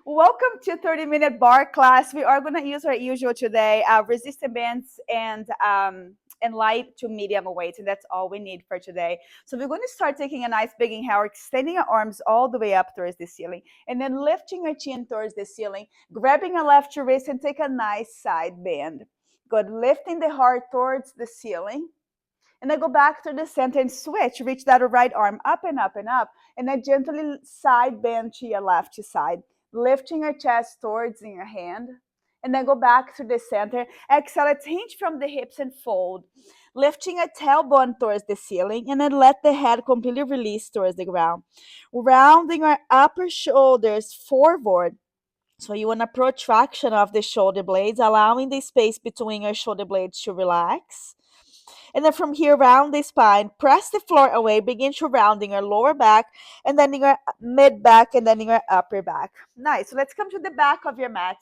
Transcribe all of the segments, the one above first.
Welcome to 30-minute bar class. We are going to use our usual today, resistance bands and light to medium weights, and that's all we need for today. So we're going to start taking a nice big inhale, extending our arms all the way up towards the ceiling, and then lifting our chin towards the ceiling, grabbing our left wrist and take a nice side bend. Good, lifting the heart towards the ceiling. And then go back to the center and switch. Reach that right arm up and up and up. And then gently side bend to your left side. Lifting your chest towards your hand. And then go back to the center. Exhale, let's hinge from the hips and fold. Lifting a tailbone towards the ceiling. And then let the head completely release towards the ground. Rounding our upper shoulders forward. So you want a protraction of the shoulder blades, allowing the space between your shoulder blades to relax. And then from here, round the spine, press the floor away, begin to rounding your lower back, and then your mid back, and then your upper back. Nice. So let's come to the back of your mat.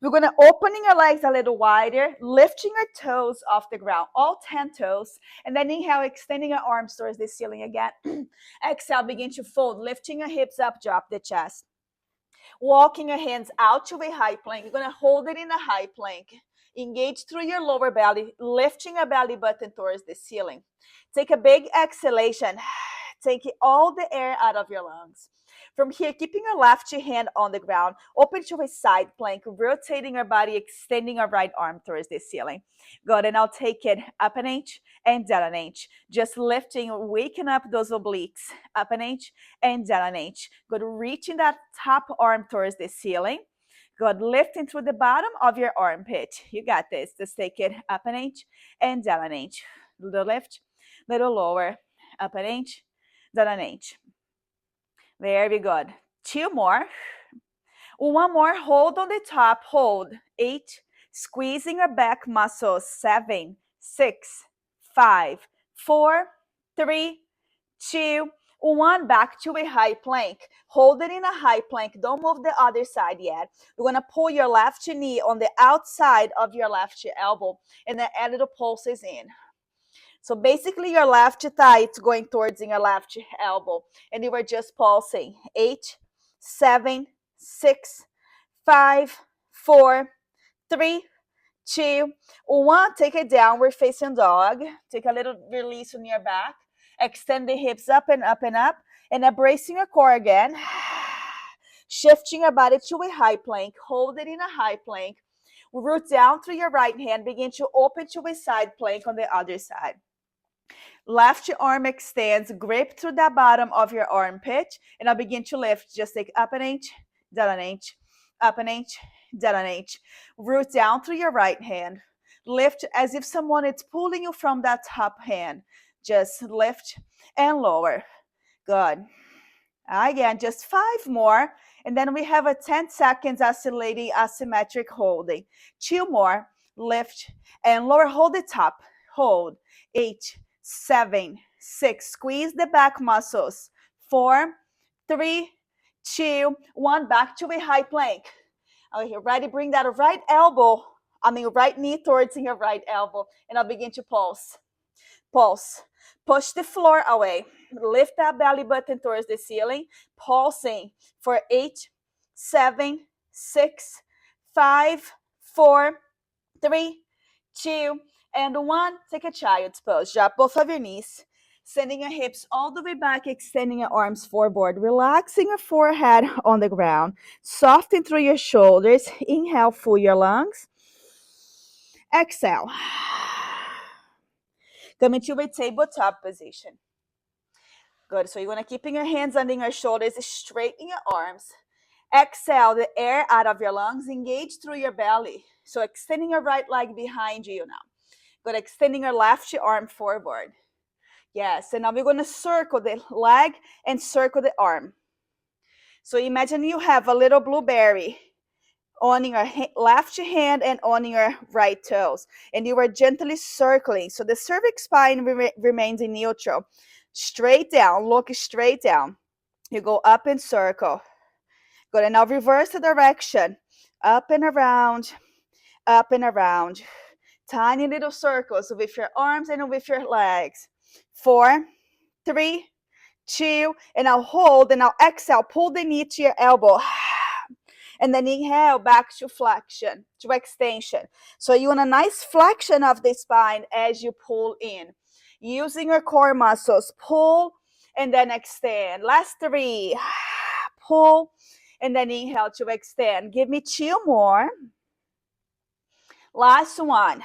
We're going to opening your legs a little wider, lifting your toes off the ground, all 10 toes, and then inhale, extending your arms towards the ceiling again. Exhale, begin to fold, lifting your hips up, drop the chest. Walking your hands out to a high plank. You're going to hold it in a high plank. Engage through your lower belly, lifting your belly button towards the ceiling. Take a big exhalation. Take all the air out of your lungs. From here, keeping your left hand on the ground, open to a side plank, rotating your body, extending your right arm towards the ceiling. Good, and I'll take it up an inch and down an inch. Just lifting, waking up those obliques, up an inch and down an inch. Good, reaching that top arm towards the ceiling. Good, lifting through the bottom of your armpit. You got this. Just take it up an inch and down an inch. Little lift, little lower, up an inch, down an inch. Very good. Two more. One more. Hold on the top. Hold. 8. Squeezing your back muscles. 7, 6, 5, 4, 3, 2, 1. Back to a high plank. Hold it in a high plank. Don't move the other side yet. You're going to pull your left knee on the outside of your left elbow and then add little pulses in. So basically your left thigh is going towards your left elbow. And you are just pulsing. 8, 7, 6, 5, 4, 3, 2, 1. Take a downward facing dog. Take a little release on your back. Extend the hips up and up and up. And embracing your core again. Shifting your body to a high plank. Hold it in a high plank. Root down through your right hand. Begin to open to a side plank on the other side. Left arm extends, grip through the bottom of your armpit, and I'll begin to lift. Just take up an inch, down an inch, up an inch, down an inch. Root down through your right hand. Lift as if someone is pulling you from that top hand. Just lift and lower. Good. Again, just 5 more, and then we have a 10 seconds oscillating asymmetric holding. 2 more. Lift and lower. Hold the top. Hold. 8, 7, 6. Squeeze the back muscles. 4, 3, 2, 1. Back to a high plank. Okay, ready? Bring that right knee towards your right elbow, and I'll begin to pulse. Pulse. Push the floor away. Lift that belly button towards the ceiling. Pulsing for 8, 7, 6, 5, 4, 3, 2, and 1. Take a child's pose. Drop both of your knees. Sending your hips all the way back, extending your arms forward. Relaxing your forehead on the ground. Soften through your shoulders. Inhale, full your lungs. Exhale. Come into a tabletop position. Good. So you want to keep your hands under your shoulders, straighten your arms. Exhale the air out of your lungs. Engage through your belly. So extending your right leg behind you now. Good. Extending your left arm forward. Yes. And now we're going to circle the leg and circle the arm. So imagine you have a little blueberry on your left hand and on your right toes. And you are gently circling. So the cervix spine remains in neutral. Straight down. Look straight down. You go up and circle. Good. And now reverse the direction. Up and around. Up and around. Tiny little circles with your arms and with your legs. 4, 3, 2, and now hold, and now exhale. Pull the knee to your elbow. And then inhale back to flexion, to extension. So you want a nice flexion of the spine as you pull in. Using your core muscles, pull and then extend. Last 3, pull and then inhale to extend. Give me 2 more. Last one.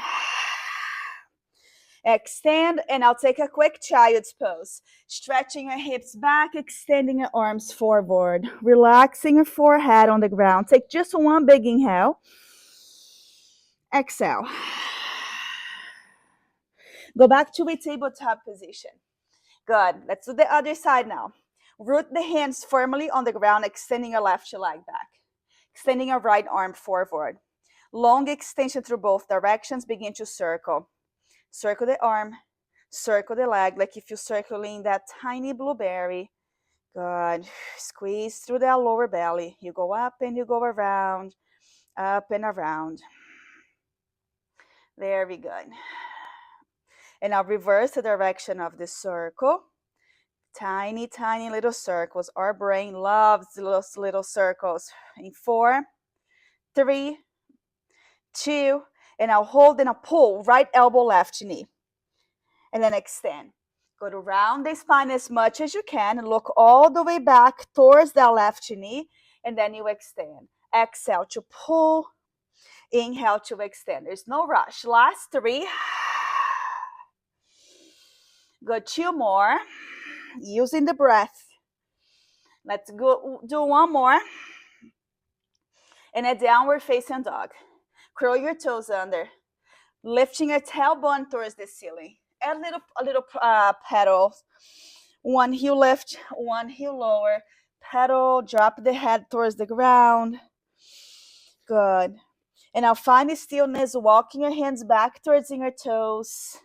Extend, and I'll take a quick child's pose. Stretching your hips back, extending your arms forward. Relaxing your forehead on the ground. Take just one big inhale. Exhale. Go back to a tabletop position. Good. Let's do the other side now. Root the hands firmly on the ground, extending your left leg back. Extending your right arm forward. Long extension through both directions. Begin to circle. Circle the arm, circle the leg, like if you're circling that tiny blueberry. Good. Squeeze through that lower belly. You go up and you go around, up and around. Very good. And now reverse the direction of the circle. Tiny, tiny little circles. Our brain loves those little circles. In 4, 3, 2, and I'll hold and I'll pull. Right elbow, left knee. And then extend. Go to round the spine as much as you can and look all the way back towards that left knee. And then you extend. Exhale to pull. Inhale to extend. There's no rush. Last 3. Good. 2 more. Using the breath. Let's go do 1 more. And a downward facing dog. Curl your toes under. Lifting your tailbone towards the ceiling. A little pedal. 1 heel lift, 1 heel lower. Pedal, drop the head towards the ground. Good. And now find the stillness, walking your hands back towards your toes.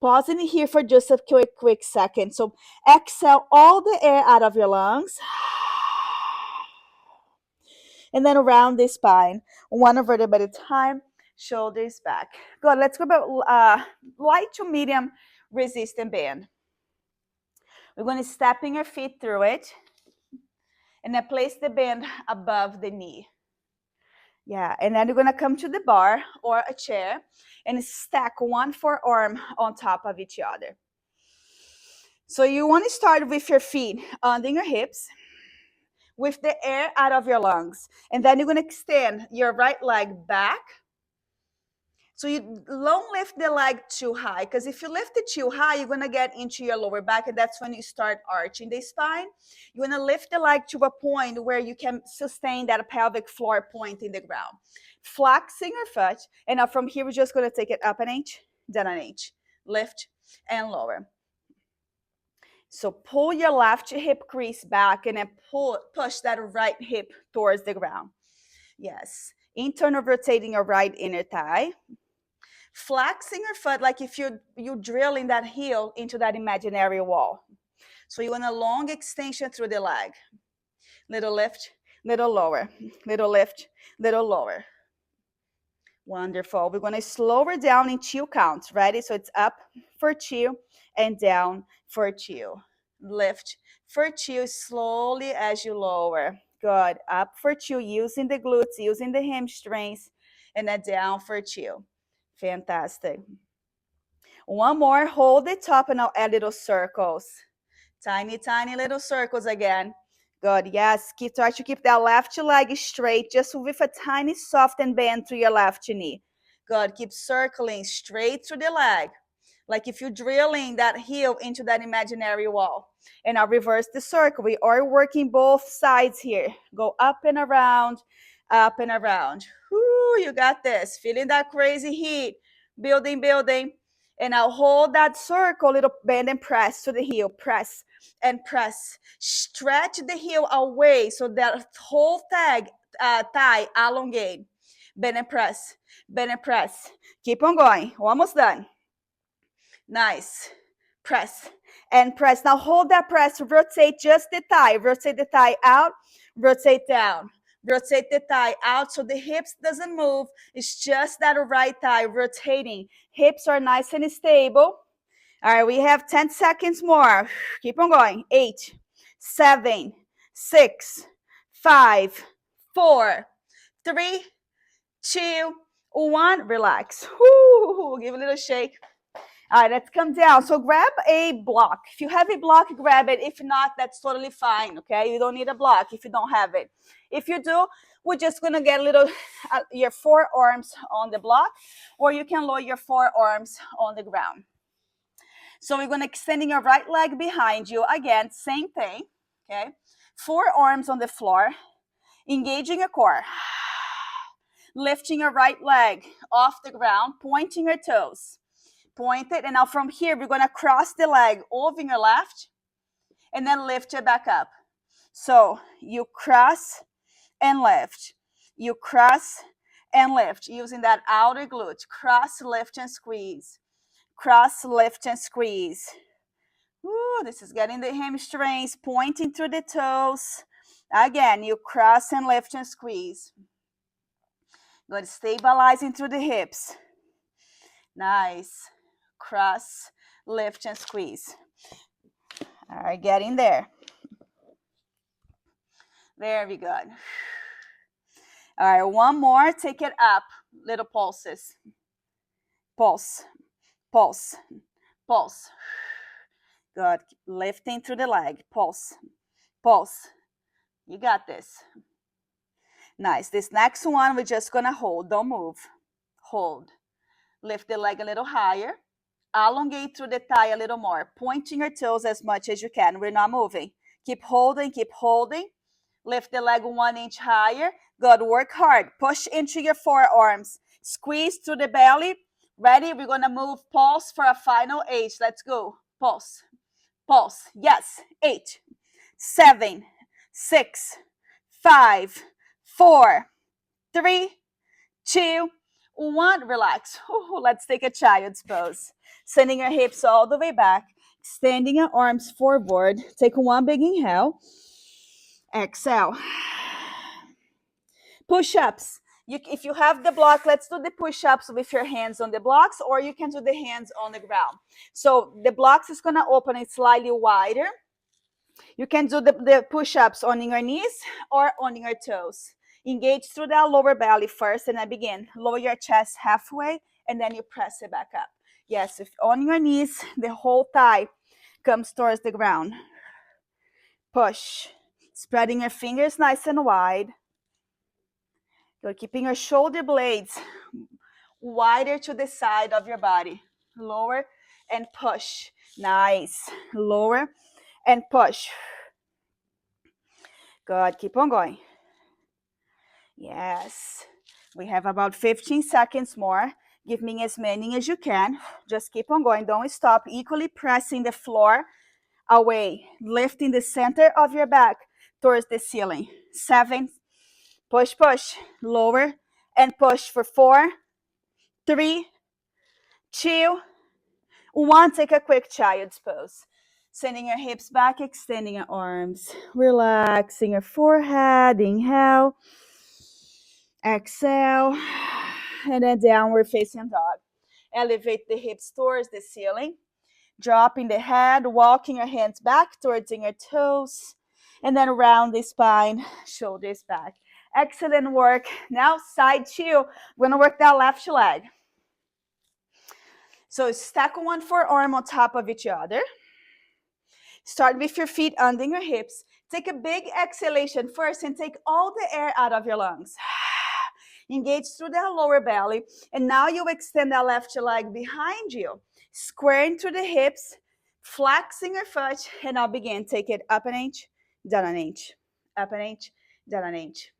Pausing here for just a quick second. So exhale all the air out of your lungs. And then around the spine, 1 vertebra at a time. Shoulders back. Good. Let's go about light to medium resistant band. We're going to step in your feet through it. And then place the band above the knee. Yeah. And then you're going to come to the bar or a chair and stack 1 forearm on top of each other. So you want to start with your feet under your hips, with the air out of your lungs. And then you're going to extend your right leg back. So you don't lift the leg too high, because if you lift it too high, you're going to get into your lower back, and that's when you start arching the spine. You want to lift the leg to a point where you can sustain that pelvic floor point in the ground. Flexing your foot, and now from here, we're just going to take it up an inch, down an inch, lift and lower. So pull your left hip crease back and then push that right hip towards the ground. Yes. Internal rotating your right inner thigh. Flexing your foot like if you're drilling that heel into that imaginary wall. So you want a long extension through the leg. Little lift, little lower, little lift, little lower. Wonderful. We're going to slow her down in 2 counts. Ready? So it's up for 2 and down for 2. Lift for 2 slowly as you lower. Good. Up for 2, using the glutes, using the hamstrings, and then down for 2. Fantastic. 1 more. Hold the top and I'll add little circles. Tiny, tiny little circles again. Good. Yes. Try to keep that left leg straight, just with a tiny soften bend through your left knee. Good. Keep circling straight through the leg, like if you're drilling that heel into that imaginary wall. And I'll reverse the circle. We are working both sides here. Go up and around, up and around. Whoo, you got this. Feeling that crazy heat. Building, building. And I'll hold that circle, little bend and press to the heel. Press and press. Stretch the heel away so that whole thigh elongate. Bend and press. Bend and press. Keep on going. Almost done. Nice. Press and press. Now hold that press. Rotate just the thigh. Rotate the thigh out. Rotate down. Rotate the thigh out so the hips doesn't move. It's just that right thigh rotating. Hips are nice and stable. All right, we have 10 seconds more. Keep on going. 8, 7, 6, 5, 4, 3, 2, 1. Relax. Woo, give a little shake. All right, let's come down. So grab a block. If you have a block, grab it. If not, that's totally fine, okay? You don't need a block if you don't have it. If you do, we're just going to get a little, your forearms on the block, or you can lower your forearms on the ground. So we're going to extending your right leg behind you. Again, same thing, okay? Forearms on the floor, engaging your core. Lifting your right leg off the ground, pointing your toes. Point it, and now from here, we're going to cross the leg over your left, and then lift it back up. So you cross and lift. You cross and lift, using that outer glute. Cross, lift, and squeeze. Cross, lift, and squeeze. Woo, this is getting the hamstrings, pointing through the toes. Again, you cross and lift and squeeze. Good, stabilizing through the hips. Nice. Cross, lift, and squeeze. All right, getting there. Very good. All right, one more. Take it up. Little pulses. Pulse, pulse, pulse. Good. Lifting through the leg. Pulse, pulse. You got this. Nice. This next one, we're just going to hold. Don't move. Hold. Lift the leg a little higher. Elongate through the thigh a little more. Pointing your toes as much as you can. We're not moving. Keep holding. Keep holding. Lift the leg 1 inch higher. Good. Work hard. Push into your forearms. Squeeze through the belly. Ready? We're going to move. Pulse for a final 8. Let's go. Pulse. Pulse. Yes. 8, 7, 6, 5, 4, 3, 2, 1. Relax. Ooh, let's take a child's pose. Sending your hips all the way back. Extending your arms forward. Take one big inhale. Exhale. Push-ups. If you have the block, let's do the push-ups with your hands on the blocks, or you can do the hands on the ground. So the blocks is going to open it slightly wider. You can do the push-ups on your knees or on your toes. Engage through that lower belly first, and then begin. Lower your chest halfway, and then you press it back up. Yes, if on your knees, the whole thigh comes towards the ground. Push. Spreading your fingers nice and wide. You're keeping your shoulder blades wider to the side of your body. Lower and push. Nice. Lower and push. Good. Keep on going. Yes. We have about 15 seconds more. Give me as many as you can. Just keep on going. Don't stop. Equally pressing the floor away. Lifting the center of your back towards the ceiling. 7. Push, push. Lower and push for 4, 3, 2, 1. Take a quick child's pose. Sending your hips back, extending your arms. Relaxing your forehead. Inhale. Exhale. And then downward facing dog. Elevate the hips towards the ceiling. Dropping the head, walking your hands back towards your toes. And then round the spine, shoulders back. Excellent work. Now side 2. We're going to work that left leg. So stack one forearm on top of each other. Start with your feet under your hips. Take a big exhalation first and take all the air out of your lungs. Engage through the lower belly. And now you extend that left leg behind you. Squaring through the hips, flexing your foot, and now begin. Take it up an inch, down an inch, up an inch, down an inch.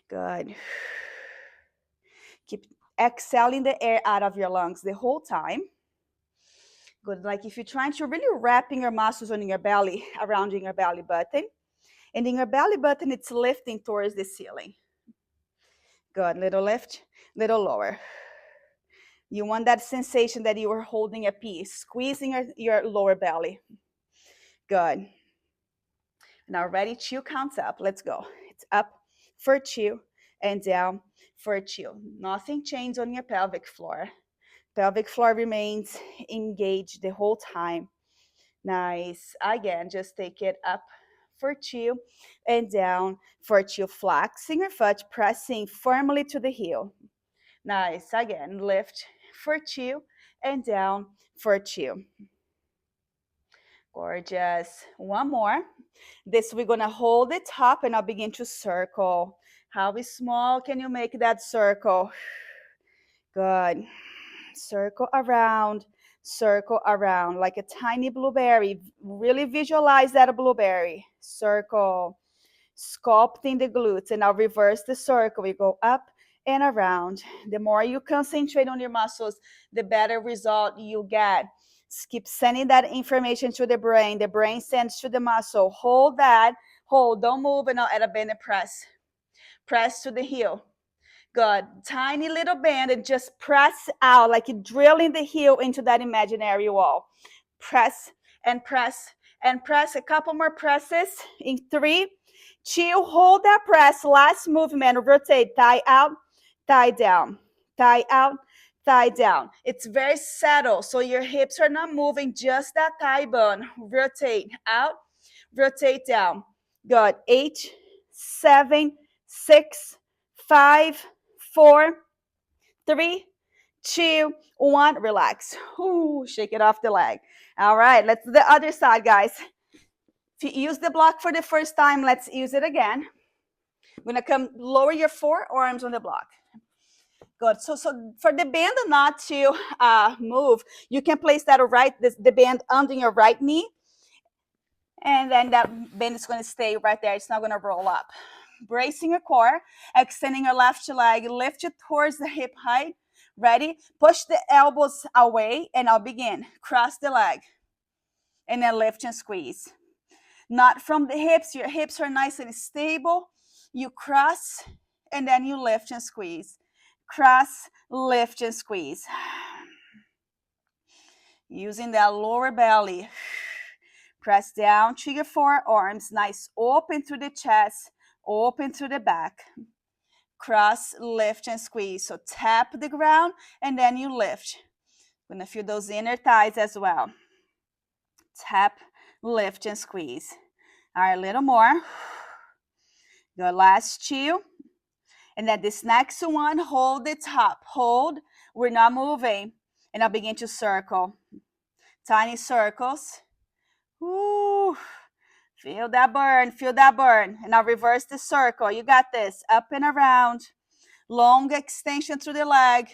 Good. Keep exhaling the air out of your lungs the whole time. Good. Like if you're trying to really wrapping your muscles on your belly, around your belly button. And in your belly button, it's lifting towards the ceiling. Good. Little lift, little lower. You want that sensation that you are holding a piece, squeezing your lower belly. Good. Now ready, 2 counts up. Let's go. It's up for 2 and down for 2. Nothing changed on your pelvic floor. Pelvic floor remains engaged the whole time. Nice. Again, just take it up for 2, and down for 2. Flexing your foot, pressing firmly to the heel. Nice. Again, lift for 2, and down for 2. Gorgeous. One more. This we're gonna hold it up, and I'll begin to circle. How small can you make that circle? Good. Circle around like a tiny blueberry. Really visualize that blueberry. Circle, sculpting the glutes, and I'll reverse the circle. We go up and around. The more you concentrate on your muscles, the better result you get. Keep sending that information to the brain. The brain sends to the muscle. Hold that. Hold. Don't move, and I'll add a bend and press. Press to the heel. Good. Tiny little bend, and just press out like you're drilling the heel into that imaginary wall. Press and press and press. A couple more presses in 3, 2. Hold that press. Last movement. Rotate. Thigh out, thigh down. Thigh out, thigh down. It's very subtle, so your hips are not moving, just that thigh bone. Rotate out, rotate down. Good. 8, 7, 6, 5, 4, 3, 2, 1. Relax. Ooh, shake it off the leg. All right, let's do the other side, guys. If you use the block for the first time, let's use it again. I'm gonna come lower your forearms on the block. Good. So for the band not to move, you can place that the band under your right knee, and then that band is going to stay right there. It's not going to roll up. Bracing your core, extending your left leg, lift it towards the hip height. Ready? Push the elbows away, and I'll begin. Cross the leg, and then lift and squeeze. Not from the hips. Your hips are nice and stable. You cross, and then you lift and squeeze. Cross, lift, and squeeze. Using that lower belly. Press down to your forearms. Nice. Open through the chest. Open through the back. Cross, lift, and squeeze. So tap the ground, and then you lift. You're going to feel those inner thighs as well. Tap, lift, and squeeze. All right, a little more. Your last 2. And then this next one, hold it up. Hold. We're not moving. And I'll begin to circle. Tiny circles. Ooh. Feel that burn. Feel that burn. And I'll reverse the circle. You got this. Up and around. Long extension through the leg.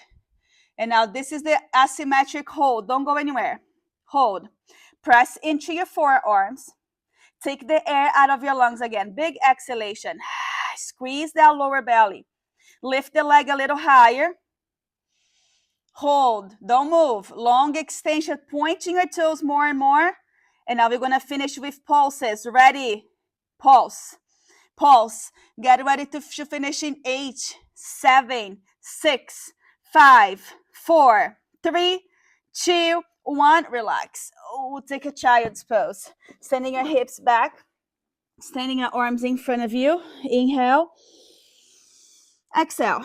And now this is the asymmetric hold. Don't go anywhere. Hold. Press into your forearms. Take the air out of your lungs again. Big exhalation. Squeeze that lower belly. Lift the leg a little higher. Hold. Don't move. Long extension. Pointing your toes more and more. And now we're going to finish with pulses. Ready? Pulse. Pulse. Get ready to finish in 8, 7, 6, 5, 4, 3, 2, 1. Relax. Oh, take a child's pose. Standing your hips back. Standing your arms in front of you. Inhale. Exhale.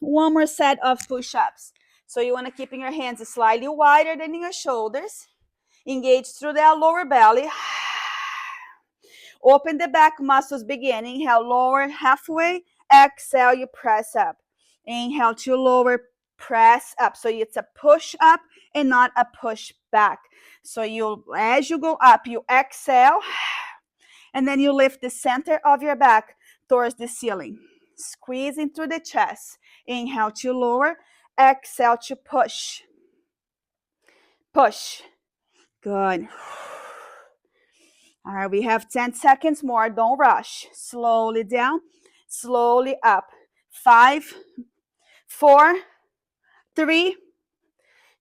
One more set of push-ups. So you want to keep your hands slightly wider than your shoulders. Engage through that lower belly. Open the back muscles. Begin. Inhale, lower halfway. Exhale, you press up. Inhale to lower, press up. So it's a push up and not a push back. So as you go up, you exhale. And then you lift the center of your back towards the ceiling. Squeezing through the chest. Inhale to lower. Exhale to push. Push. Good. All right, we have 10 seconds more. Don't rush. Slowly down, slowly up. 5, 4, 3,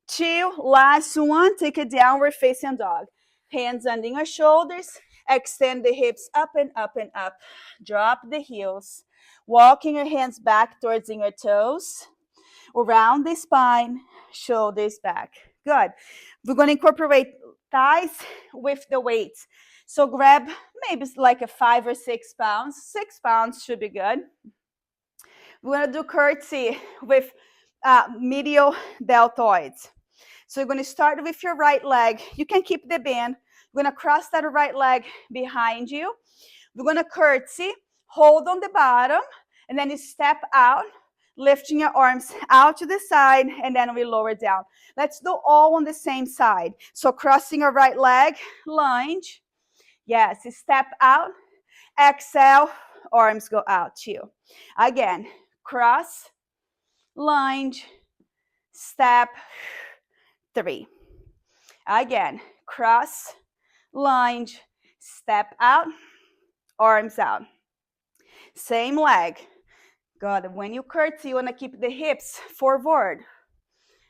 2. Last one. Take a downward facing dog. Hands under your shoulders. Extend the hips up and up and up. Drop the heels. Walking your hands back towards your toes. Around the spine, shoulders back. Good. We're going to incorporate thighs with the weights. So grab maybe like a 5 or 6 pounds. 6 pounds should be good. We're going to do curtsy with medial deltoids. So you're going to start with your right leg. You can keep the band. We're going to cross that right leg behind you. We're going to curtsy, hold on the bottom, and then you step out, lifting your arms out to the side, and then we lower down. Let's do all on the same side. So crossing your right leg, lunge. Yes, step out, exhale, arms go out too. Again, cross, lunge, step, 3. Again, cross, lunge, step out, arms out. Same leg. Good. When you curtsy, you want to keep the hips forward.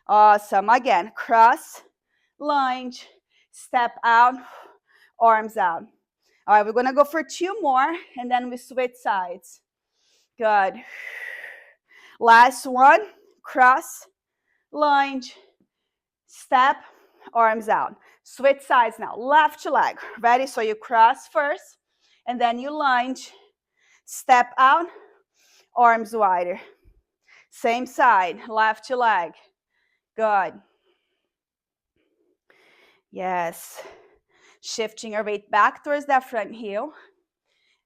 Awesome. Again, cross, lunge, step out, arms out. All right, we're going to go for 2 more, and then we switch sides. Good. Last one, cross, lunge, step, arms out. Switch sides now. Left leg. Ready? So you cross first, and then you lunge, step out, arms wider. Same side, left leg. Good. Yes. Shifting your weight back towards that front heel.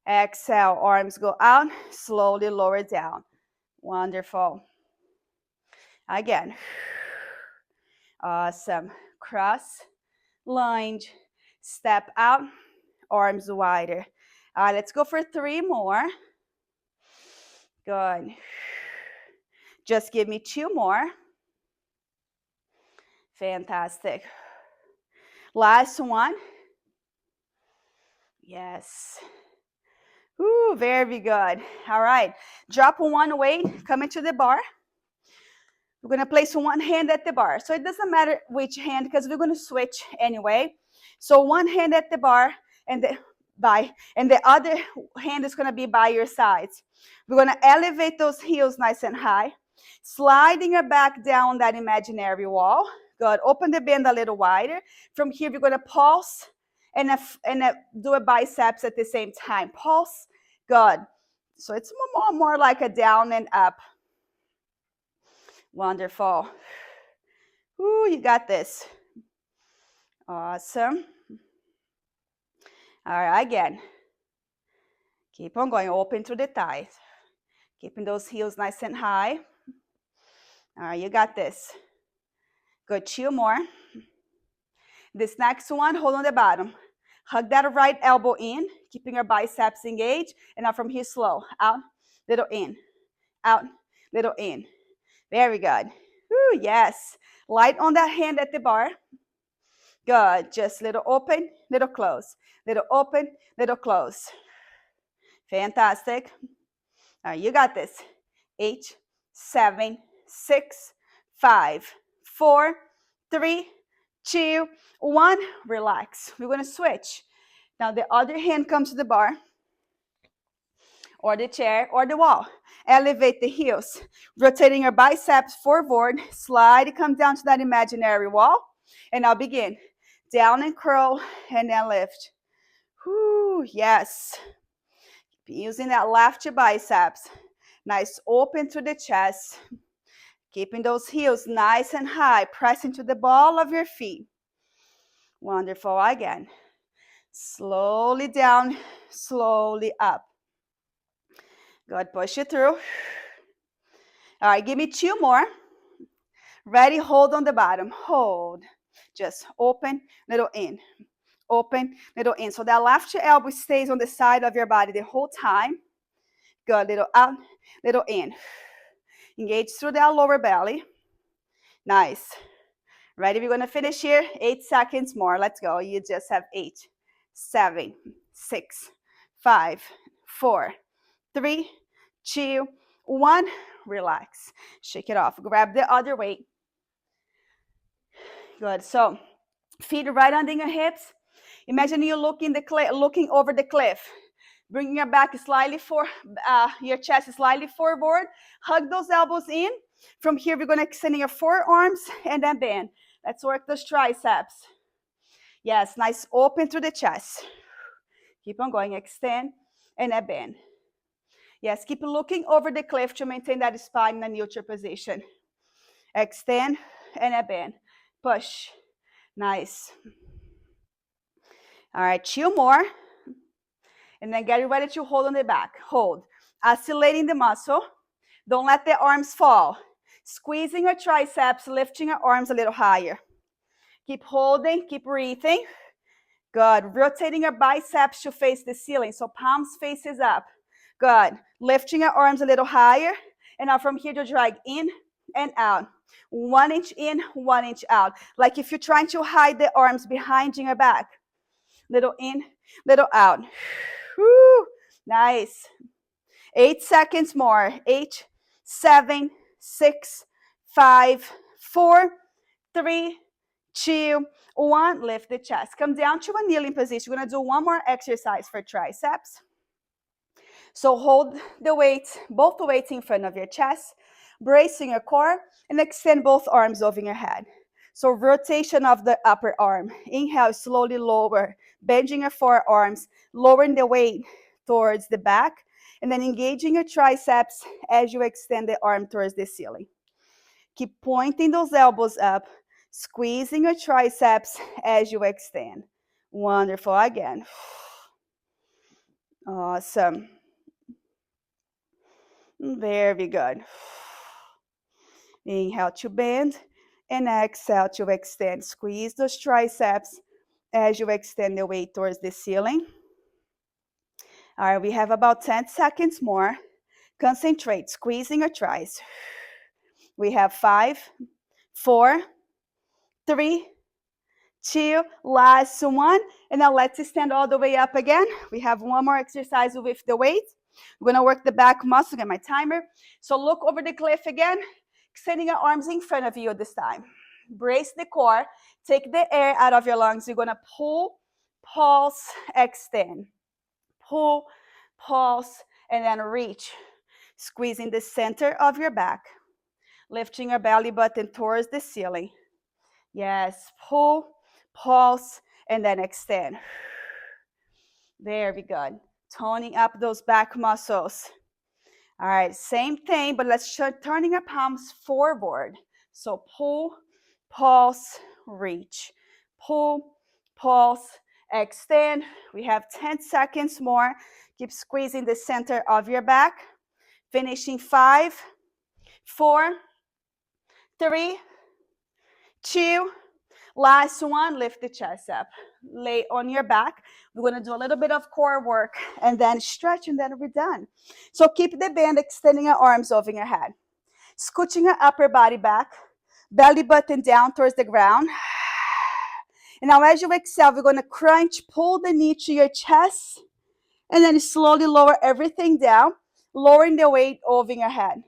Exhale, arms go out, slowly lower down. Wonderful. Again. Awesome. Cross, lunge, step out, arms wider. All right, let's go for 3 more. Good. Just give me 2 more. Fantastic. Last one. Yes. Ooh, very good. All right. Drop one weight, come into the bar. We're going to place one hand at the bar. So it doesn't matter which hand because we're going to switch anyway. So one hand at the bar and the other hand is going to be by your sides. We're going to elevate those heels nice and high. Sliding your back down that imaginary wall. Good. Open the band a little wider. From here, we're going to pulse and do a biceps at the same time. Pulse. Good. So it's more like a down and up. Wonderful. Ooh, you got this. Awesome. All right, again. Keep on going, open through the thighs. Keeping those heels nice and high. All right, you got this. Good, 2 more. This next one, hold on the bottom. Hug that right elbow in, keeping your biceps engaged. And now from here, slow. Out, little in. Out, little in. Very good. Woo, yes. Light on that hand at the bar. Good. Just little open, little close. Little open, little close. Fantastic. All right, you got this. 8, 7, 6, 5, 4, 3, 2, 1. Relax. We're going to switch. Now the other hand comes to the bar or the chair or the wall. Elevate the heels. Rotating your biceps forward. Slide, come down to that imaginary wall. And now begin. Down and curl and then lift. Whoo, yes. Using that left biceps. Nice open to the chest. Keeping those heels nice and high. Press into the ball of your feet. Wonderful. Again. Slowly down, slowly up. Good. Push it through. All right. Give me 2 more. Ready? Hold on the bottom. Hold. Just open, little in. Open, little in. So that left elbow stays on the side of your body the whole time. Good. Little out, little in. Engage through that lower belly. Nice. Ready? We're going to finish here. 8 seconds more. Let's go. You just have 8, 7, 6, 5, 4, 3, 2, 1. Relax. Shake it off. Grab the other weight. Good. So feet right under your hips. Imagine you looking over the cliff. Bringing your back slightly your chest slightly forward. Hug those elbows in. From here, we're going to extend your forearms and then bend. Let's work those triceps. Yes, nice open through the chest. Keep on going. Extend and then bend. Yes, keep looking over the cliff to maintain that spine in a neutral position. Extend and then bend. Push. Nice. All right, 2 more. And then get ready to hold on the back. Hold. Oscillating the muscle. Don't let the arms fall. Squeezing your triceps, lifting your arms a little higher. Keep holding, keep breathing. Good. Rotating your biceps to face the ceiling, so palms faces up. Good. Lifting your arms a little higher. And now from here to drag in and out. 1 inch in, 1 inch out. Like if you're trying to hide the arms behind your back. Little in, little out. Whew. Nice. 8 seconds more. 8, 7, 6, 5, 4, 3, 2, 1. Lift the chest. Come down to a kneeling position. We're going to do one more exercise for triceps. So hold the weight, both the weights in front of your chest, bracing your core, and extend both arms over your head. So rotation of the upper arm. Inhale, slowly lower, bending your forearms, lowering the weight towards the back, and then engaging your triceps as you extend the arm towards the ceiling. Keep pointing those elbows up, squeezing your triceps as you extend. Wonderful. Again. Awesome. Very good. Inhale to bend and exhale to extend. Squeeze those triceps as you extend the weight towards the ceiling. All right, we have about 10 seconds more. Concentrate, squeezing your tris. We have 5, 4, 3, 2, last one. And now let's stand all the way up again. We have one more exercise with the weight. We're going to work the back muscle. Get my timer. So look over the cliff again, extending your arms in front of you this time. Brace the core. Take the air out of your lungs. You're going to pull, pulse, extend. Pull, pulse, and then reach. Squeezing the center of your back. Lifting your belly button towards the ceiling. Yes, pull, pulse, and then extend. Very good. Toning up those back muscles. All right, same thing, but let's turning our palms forward. So pull, pulse, reach. Pull, pulse, extend. We have 10 seconds more. Keep squeezing the center of your back. Finishing 5, 4, 3, 2, last one. Lift the chest up. Lay on your back. We're going to do a little bit of core work and then stretch, and then we're done. So keep the band, extending your arms over your head. Scooching your upper body back. Belly button down towards the ground. And now as you exhale, we're going to crunch, pull the knee to your chest, and then slowly lower everything down, lowering the weight over your head.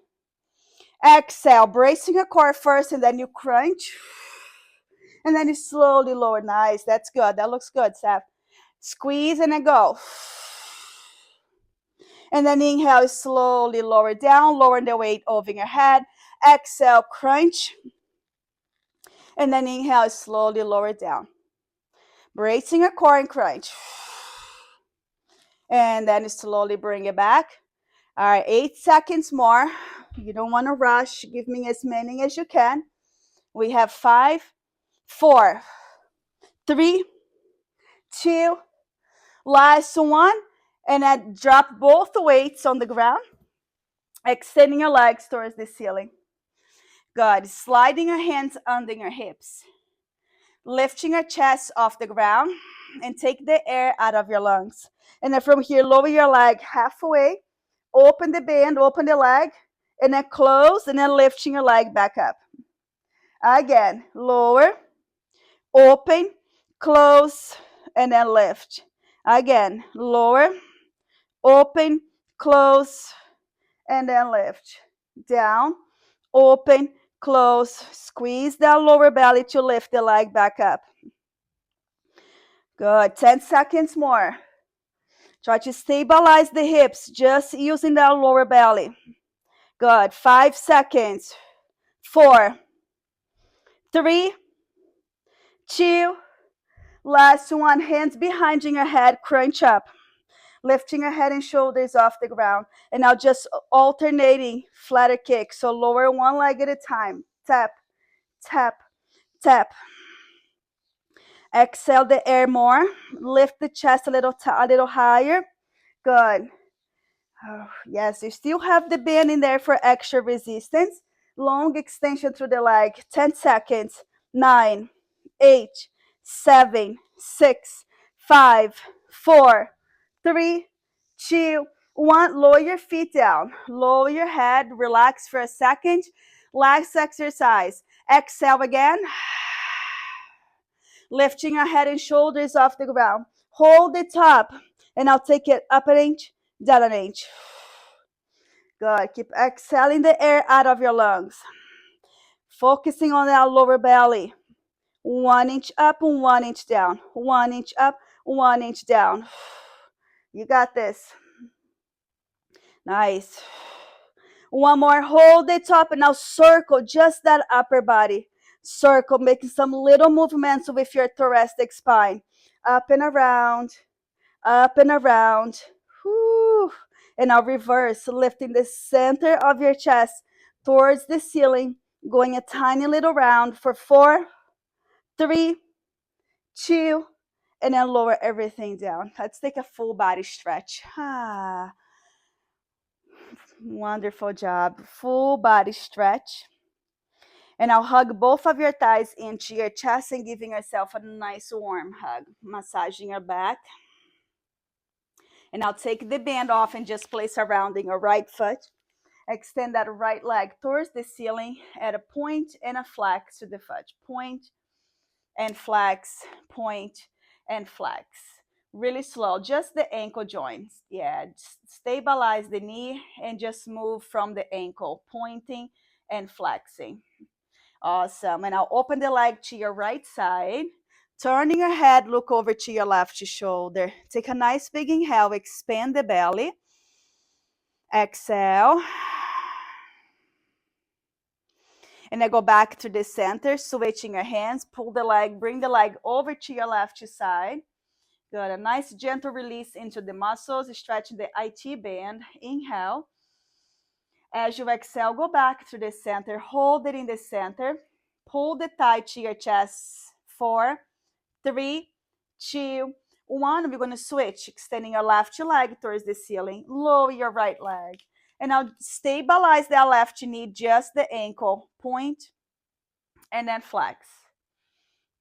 Exhale, bracing your core first, and then you crunch. And then you slowly lower. Nice. That's good. That looks good, Seth. Squeeze and then go. And then inhale, slowly lower down, lowering the weight over your head. Exhale, crunch. And then inhale, slowly lower down. Bracing your core and crunch. And then slowly bring it back. All right, 8 seconds more. You don't want to rush. Give me as many as you can. We have 5, 4, 3, 2, last one. And then drop both the weights on the ground. Extending your legs towards the ceiling. Good. Sliding your hands under your hips. Lifting your chest off the ground. And take the air out of your lungs. And then from here, lower your leg halfway. Open the band, open the leg. And then close, and then lifting your leg back up. Again, lower, open, close, and then lift. Again, lower, open, close, and then lift. Down, open, close, squeeze that lower belly to lift the leg back up. Good. 10 seconds more. Try to stabilize the hips just using that lower belly. Good. 5 seconds. 4, 3, 2, last one. Hands behind your head, crunch up. Lifting your head and shoulders off the ground. And now just alternating flatter kick. So lower one leg at a time. Tap, tap, tap. Exhale the air more. Lift the chest a little higher. Good. Oh, yes, you still have the band in there for extra resistance. Long extension through the leg. 10 seconds. 9, 8, 7, 6, 5, 4, 3, 2, 1. Lower your feet down. Lower your head. Relax for a second. Last exercise. Exhale again. Lifting your head and shoulders off the ground. Hold it up. And I'll take it up an inch, down an inch. Good. Keep exhaling the air out of your lungs. Focusing on that lower belly. 1 inch up and 1 inch down. 1 inch up, 1 inch down. You got this. Nice. One more. Hold it up and now circle just that upper body. Circle, making some little movements with your thoracic spine. Up and around. Up and around. Whew. And now reverse, lifting the center of your chest towards the ceiling, going a tiny little round for 4, 3, 2, and then lower everything down. Let's take a full body stretch. Wonderful job. Full body stretch. And I'll hug both of your thighs into your chest and giving yourself a nice warm hug. Massaging your back. And I'll take the band off and just place around in your right foot. Extend that right leg towards the ceiling at a point and a flex to the foot. Point and flex, point and flex. Really slow, just the ankle joints. Yeah, just stabilize the knee and just move from the ankle, pointing and flexing. Awesome. And I'll open the leg to your right side. Turning your head, look over to your left shoulder. Take a nice big inhale, expand the belly. Exhale. And then go back to the center, switching your hands. Pull the leg, bring the leg over to your left side. Good. A nice gentle release into the muscles, stretching the IT band. Inhale. As you exhale, go back to the center. Hold it in the center. Pull the thigh to your chest. 4, 3, 2, 1. We're going to switch, extending your left leg towards the ceiling. Lower your right leg. And now stabilize that left knee, just the ankle. Point and then flex.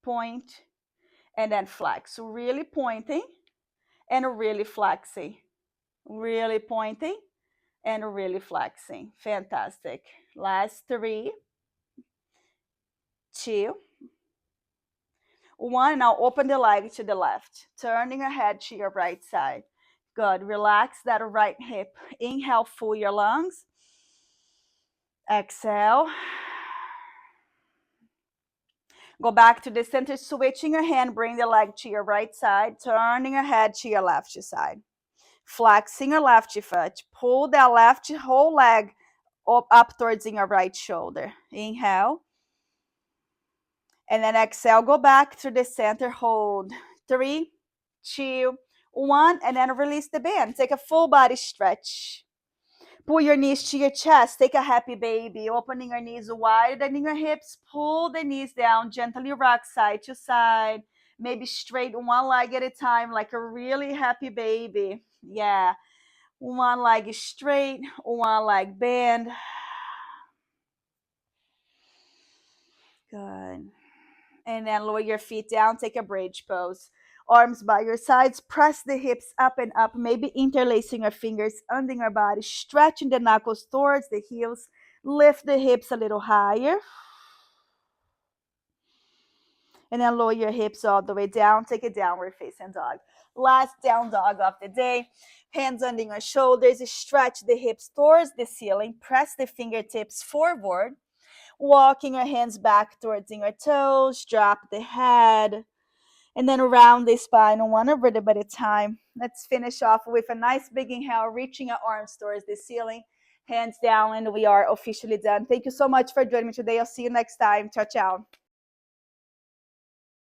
Point and then flex. Really pointing and really flexing. Really pointing and really flexing. Fantastic. Last 3, 2, 1. Now open the leg to the left, turning your head to your right side. Good. Relax that right hip. Inhale, full your lungs. Exhale. Go back to the center, switching your hand. Bring the leg to your right side, turning your head to your left side. Flexing your left foot. Pull that left whole leg up towards your right shoulder. Inhale. And then exhale, go back to the center, hold. 3, 2, 1, and then release the band. Take a full body stretch. Pull your knees to your chest. Take a happy baby, opening your knees widening your hips. Pull the knees down, gently rock side to side. Maybe straight one leg at a time, like a really happy baby. Yeah. One leg is straight, one leg bend. Good. And then lower your feet down, take a bridge pose. Arms by your sides, press the hips up and up, maybe interlacing your fingers under your body, stretching the knuckles towards the heels. Lift the hips a little higher. And then lower your hips all the way down, take a downward facing dog. Last down dog of the day. Hands under your shoulders, stretch the hips towards the ceiling, press the fingertips forward. Walking your hands back towards your toes, drop the head, and then round the spine one rhythm at a time. Let's finish off with a nice big inhale, reaching your arms towards the ceiling, hands down, and we are officially done. Thank you so much for joining me today. I'll see you next time. Ciao, ciao.